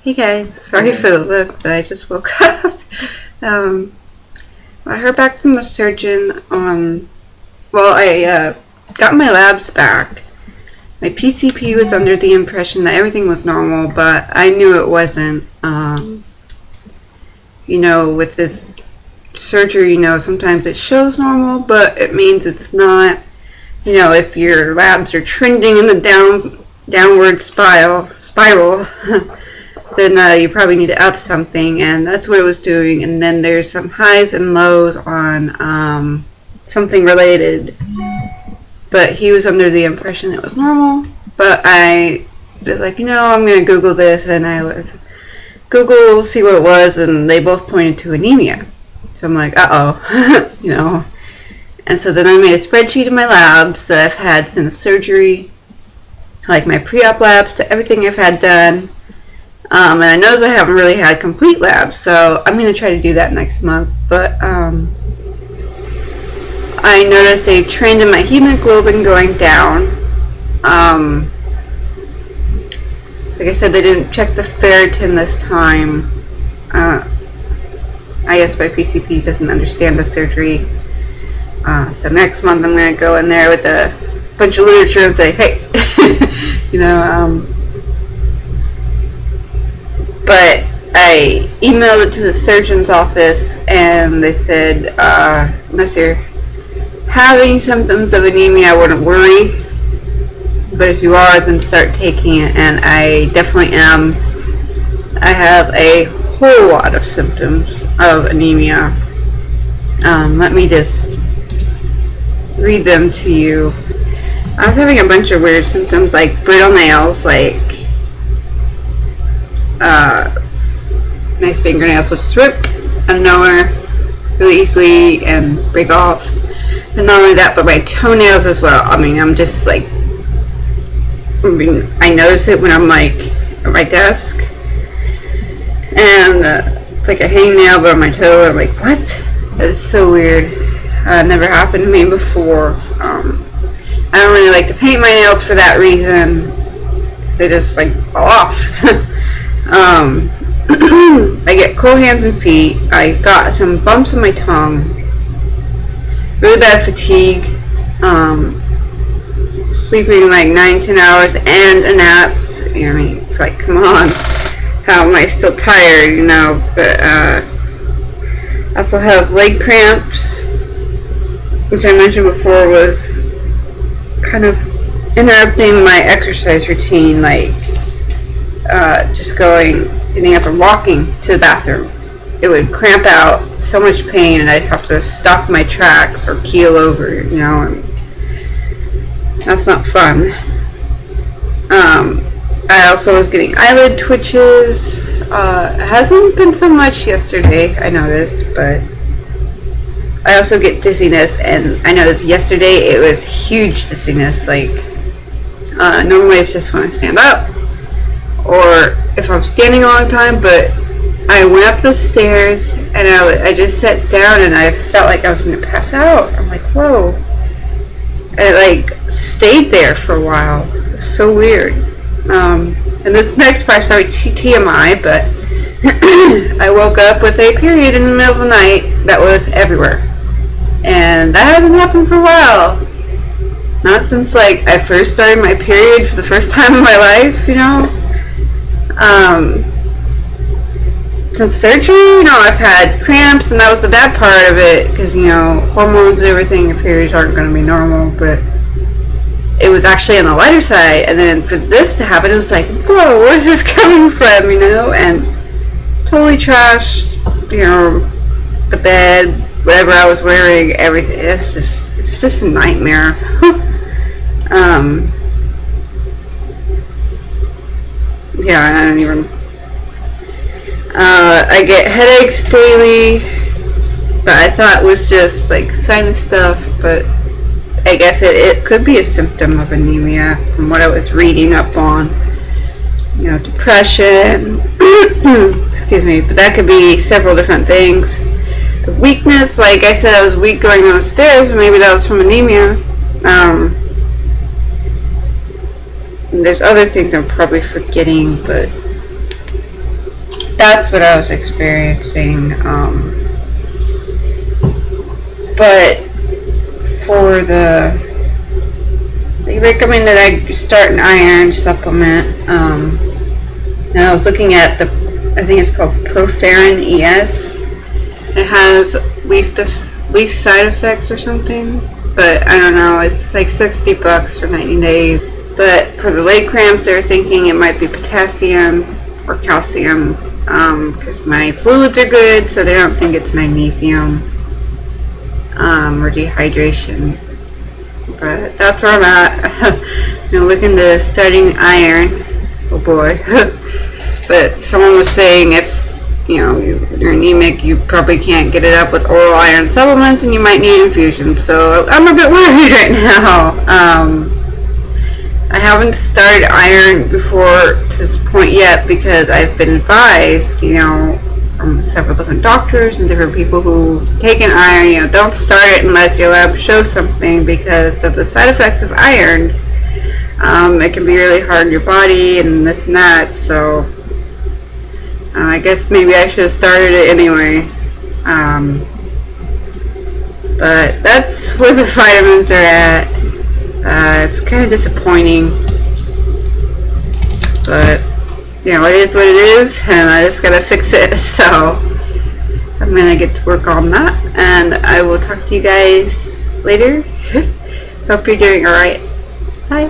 Hey guys, sorry for the look, but I just woke up. I heard back from the surgeon on, I got my labs back. My PCP was under the impression that everything was normal, but I knew it wasn't. With this surgery, sometimes it shows normal, but it means it's not. If your labs are trending in the downward spiral, then you probably need to up something, and that's what it was doing. And then there's some highs and lows on something related, but he was under the impression it was normal. But I was like, I'm going to Google this, and I was Google, see what it was, and they both pointed to anemia. So I'm like, uh-oh, And so then I made a spreadsheet of my labs that I've had since surgery, like my pre-op labs to everything I've had done. And I know I haven't really had complete labs, so I'm going to try to do that next month. But I noticed a trend in my hemoglobin going down. Like I said, they didn't check the ferritin this time. I guess my PCP doesn't understand the surgery. So next month I'm going to go in there with a bunch of literature and say, hey, But I emailed it to the surgeon's office, and they said, unless you're having symptoms of anemia, I wouldn't worry. But if you are, then start taking it, and I definitely am. I have a whole lot of symptoms of anemia. Let me just read them to you. I was having a bunch of weird symptoms, like brittle nails, like my fingernails would just rip out of nowhere really easily and break off. And not only that, but my toenails as well. I mean, I'm just like, I notice it when I'm like at my desk, and it's like a hangnail but on my toe. I'm like, what? That's so weird. Never happened to me before. I don't really like to paint my nails for that reason, because they just like fall off. I get cold hands and feet. I got some bumps on my tongue. Really bad fatigue. Sleeping like 9-10 hours and a nap. It's like, come on. How am I still tired, But I also have leg cramps, which I mentioned before was kind of interrupting my exercise routine, like just getting up and walking to the bathroom. It would cramp out, so much pain, and I'd have to stop my tracks or keel over, and that's not fun. I also was getting eyelid twitches. It hasn't been so much yesterday, I noticed, but I also get dizziness, and I noticed yesterday it was huge dizziness. Like, normally it's just when I stand up, or if I'm standing a long time, but I went up the stairs, and I just sat down, and I felt like I was going to pass out. I'm like, whoa. And it, like, stayed there for a while. It was so weird. And this next part's probably TMI, but I woke up with a period in the middle of the night that was everywhere. And that hasn't happened for a while. Not since, like, I first started my period for the first time in my life, Since surgery, I've had cramps, and that was the bad part of it, because, hormones and everything, your periods aren't going to be normal, but it was actually on the lighter side, and then for this to happen, it was like, whoa, where's this coming from, and totally trashed, the bed, whatever I was wearing, everything. It's just a nightmare. Yeah, I don't even. I get headaches daily, but I thought it was just like sinus stuff, but I guess it could be a symptom of anemia from what I was reading up on. Depression, excuse me, but that could be several different things. The weakness, like I said, I was weak going down the stairs, but maybe that was from anemia. There's other things I'm probably forgetting, but that's what I was experiencing. But for they recommend that I start an iron supplement. And I was looking at I think it's called Proferin ES. It has least side effects or something, but I don't know. It's like $60 for 90 days. But for the leg cramps, they're thinking it might be potassium or calcium, because my fluids are good, so they don't think it's magnesium or dehydration. But that's where I'm at. Looking to starting iron. Oh boy. But someone was saying if you're anemic, you probably can't get it up with oral iron supplements, and you might need infusions. So I'm a bit worried right now. I haven't started iron before to this point yet because I've been advised, from several different doctors and different people who've taken iron, don't start it unless your lab shows something because of the side effects of iron. It can be really hard on your body and this and that, so I guess maybe I should have started it anyway. But that's where the vitamins are at. It's kind of disappointing, but it is what it is, and I just gotta fix it. So I'm gonna get to work on that, and I will talk to you guys later. Hope you're doing alright. Bye.